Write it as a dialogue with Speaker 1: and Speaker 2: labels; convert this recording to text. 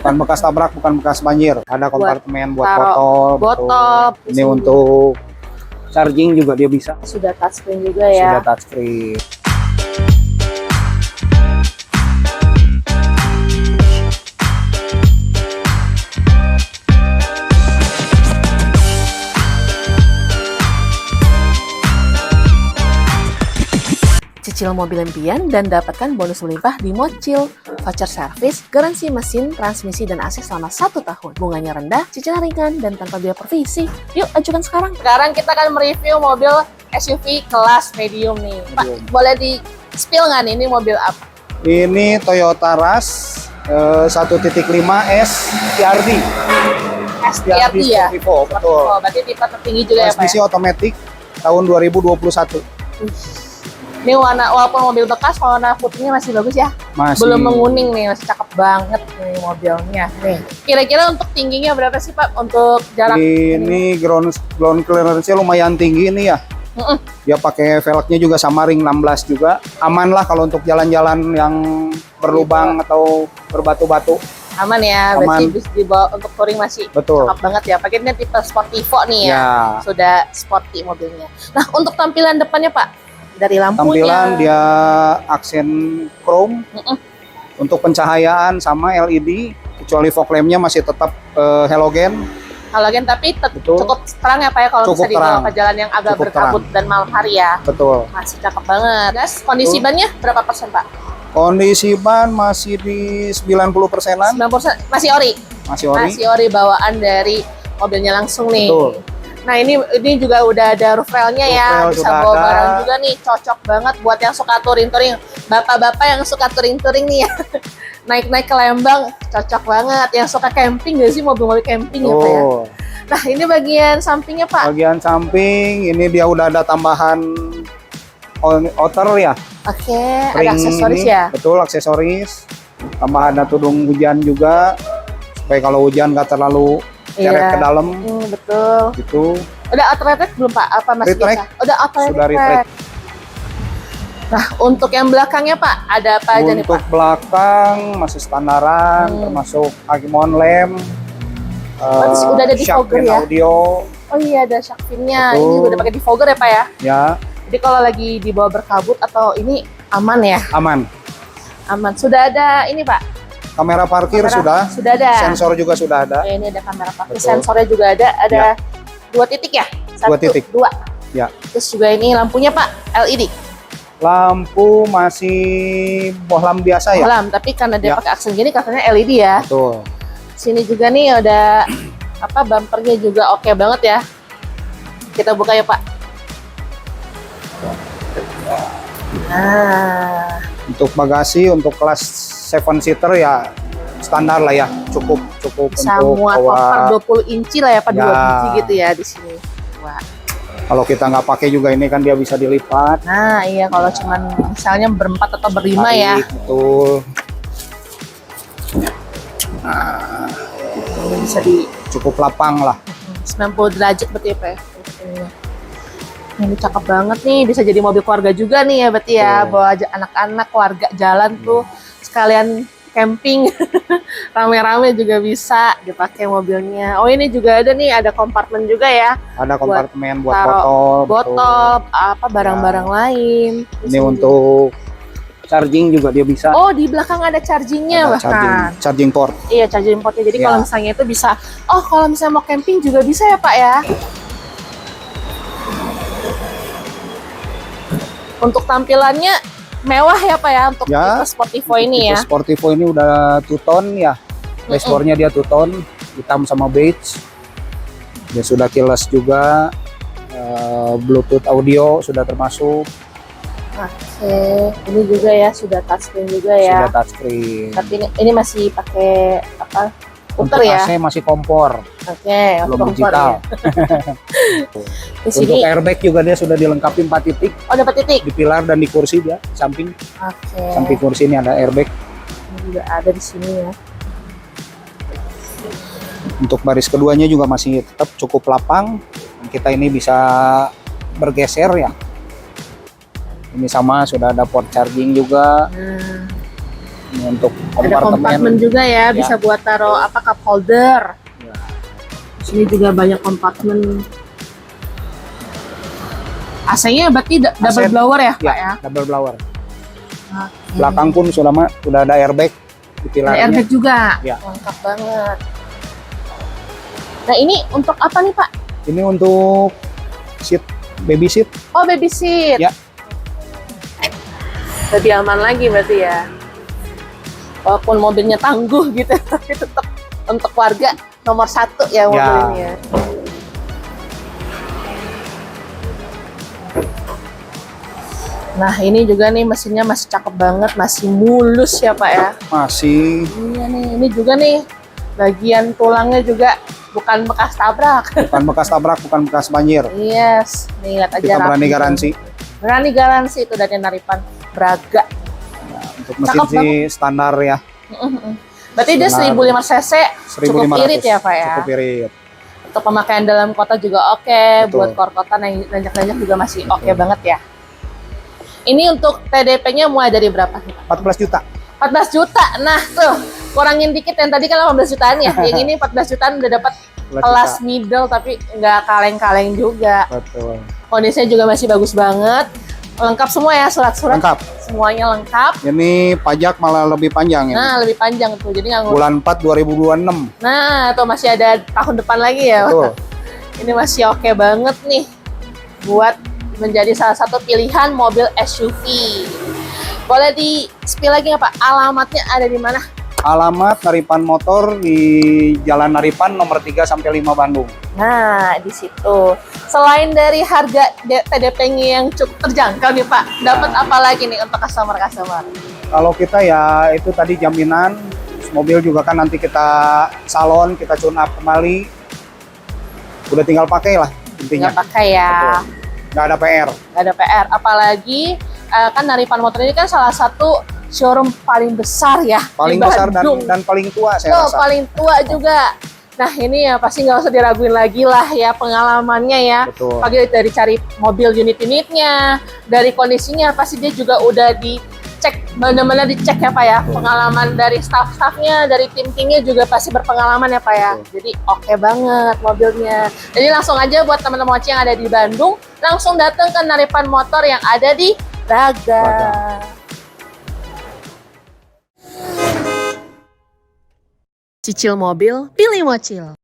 Speaker 1: Bukan bekas tabrak, bukan bekas banjir. Ada kompartemen buat
Speaker 2: taruh botol.
Speaker 1: Ini untuk charging juga dia bisa.
Speaker 2: Sudah touchscreen juga ya.
Speaker 1: Sudah touchscreen.
Speaker 2: Cicil mobil impian dan dapatkan bonus melimpah di Mocil. Voucher service, garansi mesin, transmisi, dan AC selama 1 tahun. Bunganya rendah, cicilan ringan, dan tanpa biaya provisi. Yuk, ajukan sekarang. Sekarang kita akan mereview mobil SUV kelas medium nih. Pak, boleh di-spill nggak nih, ini mobil apa?
Speaker 1: Ini Toyota Rush 1.5S TRD.
Speaker 2: STRD ya?
Speaker 1: Sportivo, betul.
Speaker 2: Oh, berarti tipe tertinggi juga ya, Pak?
Speaker 1: Transmisi otomatis tahun 2021.
Speaker 2: Ini warna, walaupun mobil bekas, warna putihnya masih bagus ya.
Speaker 1: Masih.
Speaker 2: Belum menguning nih, masih cakep banget nih mobilnya. Nih, kira-kira untuk tingginya berapa sih Pak untuk jarak?
Speaker 1: Ini ground clearance-nya lumayan tinggi ini ya. Dia pakai velgnya juga sama ring 16 juga. Aman lah kalau untuk jalan-jalan yang berlubang atau berbatu-batu.
Speaker 2: Aman ya, berarti bisa dibawa untuk touring masih cakep banget ya. Paketnya tipe Sportivo nih ya. Sudah sporty mobilnya. Nah, untuk tampilan depannya Pak, dari lampunya.
Speaker 1: Tampilan dia aksen chrome. Untuk pencahayaan sama LED, kecuali fog lamp-nya masih tetap halogen.
Speaker 2: Halogen tapi cukup terang ya Pak ya, kalau bisa dibawa ke jalan yang agak berkabut dan malam hari ya.
Speaker 1: Betul.
Speaker 2: Masih cakep banget. Gas, kondisi bannya berapa persen Pak?
Speaker 1: Kondisi ban masih di 90%-an.
Speaker 2: 90%, masih ori?
Speaker 1: Masih ori.
Speaker 2: Masih ori bawaan dari mobilnya langsung nih.
Speaker 1: Betul.
Speaker 2: Nah ini juga udah ada roof rail-nya ya, bisa bawa barang juga nih, cocok banget buat yang suka touring-touring. Bapak-bapak yang suka touring-touring nih ya, naik-naik ke Lembang, cocok banget. Yang suka camping gak sih, mobil-mobil camping ya Pak ya? Nah ini bagian sampingnya Pak.
Speaker 1: Bagian samping, ini dia udah ada tambahan outer ya.
Speaker 2: Oke, ada aksesoris ya?
Speaker 1: Betul, aksesoris. Tambahan ada tudung hujan juga, supaya kalau hujan nggak terlalu ceret ke dalam.
Speaker 2: Betul.
Speaker 1: Gitu.
Speaker 2: Udah auto retract belum Pak? Apa masih biasa? Udah auto retract. Nah, untuk yang belakangnya Pak, ada apa aja nih Pak?
Speaker 1: Untuk belakang masih standaran, termasuk Agimon lamp.
Speaker 2: Udah ada defogger ya?
Speaker 1: Audio.
Speaker 2: Oh iya, ada shark fin-nya. Ini udah pakai defogger ya Pak ya?
Speaker 1: Ya.
Speaker 2: Jadi kalau lagi dibawa berkabut atau ini aman ya?
Speaker 1: Aman.
Speaker 2: Aman. Sudah ada ini Pak?
Speaker 1: Kamera parkir sudah ada. Sensor juga sudah ada.
Speaker 2: Oke, ini ada kamera parkir. Sensornya juga ada. Ada 2 titik ya?
Speaker 1: 2 titik.
Speaker 2: 2.
Speaker 1: Ya.
Speaker 2: Terus juga ini lampunya Pak, LED.
Speaker 1: Lampu masih bohlam biasa ya?
Speaker 2: Bohlam, tapi karena dia pakai aksen gini katanya LED ya.
Speaker 1: Betul.
Speaker 2: Sini juga nih ada bumpernya juga oke banget ya. Kita buka ya Pak. Nah,
Speaker 1: untuk bagasi untuk kelas 7 seater ya standar lah ya, cukup
Speaker 2: bisa
Speaker 1: untuk
Speaker 2: muat koper 20 inci lah ya Pak, 2 biji gitu ya di sini. Wah.
Speaker 1: Kalau kita nggak pakai juga ini kan dia bisa dilipat.
Speaker 2: Nah iya, kalau cuman misalnya berempat atau berlima ya.
Speaker 1: Betul. Nah,
Speaker 2: ini bisa
Speaker 1: cukup lapang lah.
Speaker 2: 90 derajat berarti ya Pak ya. Ini cakep banget nih, bisa jadi mobil keluarga juga nih ya berarti ya. Bawa aja anak-anak, keluarga jalan tuh sekalian camping. Rame-rame juga bisa dipakai mobilnya. Oh ini juga ada nih, ada kompartemen juga ya.
Speaker 1: Ada kompartemen buat
Speaker 2: botol, barang-barang lain.
Speaker 1: Ini untuk charging juga dia bisa.
Speaker 2: Oh di belakang ada chargingnya bahkan.
Speaker 1: Charging port.
Speaker 2: Iya, charging portnya. Jadi kalau misalnya itu bisa, kalau misalnya mau camping juga bisa ya Pak ya. Untuk tampilannya mewah ya Pak ya, untuk tipe Sportivo ini ya.
Speaker 1: Sportivo ini udah two-tone ya. Dashboardnya dia two-tone, hitam sama beige. Dia sudah keyless juga, Bluetooth audio sudah termasuk.
Speaker 2: Oke, ini juga ya sudah touchscreen juga ya.
Speaker 1: Sudah touchscreen.
Speaker 2: Tapi ini masih pakai puter ya?
Speaker 1: AC masih kompor.
Speaker 2: Oke,
Speaker 1: belum digital.
Speaker 2: Di sini
Speaker 1: untuk airbag juga dia sudah dilengkapi 4 titik.
Speaker 2: Oh, ada 4 titik?
Speaker 1: Di pilar dan di kursi dia, samping.
Speaker 2: Oke.
Speaker 1: Samping kursi ini ada airbag.
Speaker 2: Ini juga ada di sini ya.
Speaker 1: Untuk baris keduanya juga masih tetap cukup lapang. Kita ini bisa bergeser ya. Ini sama sudah ada port charging juga. Ini untuk
Speaker 2: Ada kompartemen juga ya, bisa buat taruh apa, cup holder.
Speaker 1: Ya.
Speaker 2: Sini juga banyak kompartemen. AC-nya berarti double
Speaker 1: AC,
Speaker 2: blower ya, Pak ya?
Speaker 1: Double blower.
Speaker 2: Oke.
Speaker 1: Belakang pun sudah ada airbag di
Speaker 2: Ada
Speaker 1: pilarnya.
Speaker 2: airbag juga.
Speaker 1: Ya.
Speaker 2: Lengkap banget. Nah, ini untuk apa nih, Pak?
Speaker 1: Ini untuk seat, baby seat.
Speaker 2: Oh, baby seat.
Speaker 1: Ya.
Speaker 2: Lebih aman lagi berarti ya. Walaupun mobilnya tangguh gitu, tapi tetap untuk warga nomor 1 ya mobil
Speaker 1: Ya.
Speaker 2: ini ya. Nah, ini juga nih mesinnya masih cakep banget, masih mulus ya Pak ya.
Speaker 1: Masih
Speaker 2: Iya nih, ini juga nih bagian tulangnya juga bukan bekas tabrak.
Speaker 1: bukan bekas tabrak, bukan bekas banjir.
Speaker 2: Yes, nih lihat aja.
Speaker 1: Kita berani
Speaker 2: rapi.
Speaker 1: garansi.
Speaker 2: Berani garansi itu dari Naripan Braga.
Speaker 1: Untuk mesin
Speaker 2: Cakep
Speaker 1: sih standar ya.
Speaker 2: Berarti dia 1500 cc, cukup
Speaker 1: 1500.
Speaker 2: irit ya Pak ya.
Speaker 1: Cukup irit.
Speaker 2: Untuk pemakaian dalam kota juga oke,
Speaker 1: Betul.
Speaker 2: buat keluar kota nanjak-nanjak juga masih oke banget ya. Ini untuk TDP-nya mulai dari berapa nih Pak?
Speaker 1: 14 juta.
Speaker 2: 14 juta. Nah, tuh, kurangin dikit yang tadi kan 18 jutaan ya. Yang ini 14 jutaan udah dapat
Speaker 1: 14
Speaker 2: kelas
Speaker 1: juta.
Speaker 2: middle tapi nggak kaleng-kaleng juga.
Speaker 1: Betul.
Speaker 2: Kondisinya juga masih bagus banget. Lengkap semua ya, surat-surat
Speaker 1: Lengkap.
Speaker 2: semuanya lengkap.
Speaker 1: Ini pajak malah lebih panjang ini.
Speaker 2: Nah, lebih panjang tuh. Jadi nggak ngurus.
Speaker 1: Bulan 4 2026.
Speaker 2: Nah, tuh masih ada tahun depan lagi ya.
Speaker 1: Betul.
Speaker 2: Ini masih oke banget nih buat menjadi salah satu pilihan mobil SUV. Boleh di-spill lagi nggak Pak? Alamatnya ada di mana?
Speaker 1: Alamat Naripan Motor di Jalan Naripan nomor 3 sampai 5 Bandung.
Speaker 2: Nah, di situ. Selain dari harga TDP-nya yang cukup terjangkau nih Pak, dapat apa lagi nih untuk customer-customer?
Speaker 1: Kalau kita ya itu tadi jaminan, mobil juga kan nanti kita salon, kita tune up kembali. Udah tinggal pakai lah intinya.
Speaker 2: Nggak pakai ya.
Speaker 1: Betul. Nggak ada PR.
Speaker 2: Nggak ada PR. Apalagi kan Naripan Motor ini kan salah satu showroom paling besar ya
Speaker 1: Paling
Speaker 2: di
Speaker 1: besar
Speaker 2: Bandung.
Speaker 1: dan paling tua saya
Speaker 2: Tuh,
Speaker 1: rasa.
Speaker 2: paling tua juga. Nah, ini ya pasti nggak usah diraguin lagi lah ya pengalamannya ya.
Speaker 1: Betul.
Speaker 2: Pagi dari cari mobil unit-unitnya, dari kondisinya pasti dia juga udah dicek, benar-benar dicek ya Pak ya. Pengalaman dari staff-staffnya, dari tim-timnya juga pasti berpengalaman ya Pak ya.
Speaker 1: Betul.
Speaker 2: Jadi oke banget mobilnya. Jadi langsung aja buat teman-teman Moci yang ada di Bandung, langsung datang ke Naripan Motor yang ada di Braga. Cicil mobil, pilih Mocil.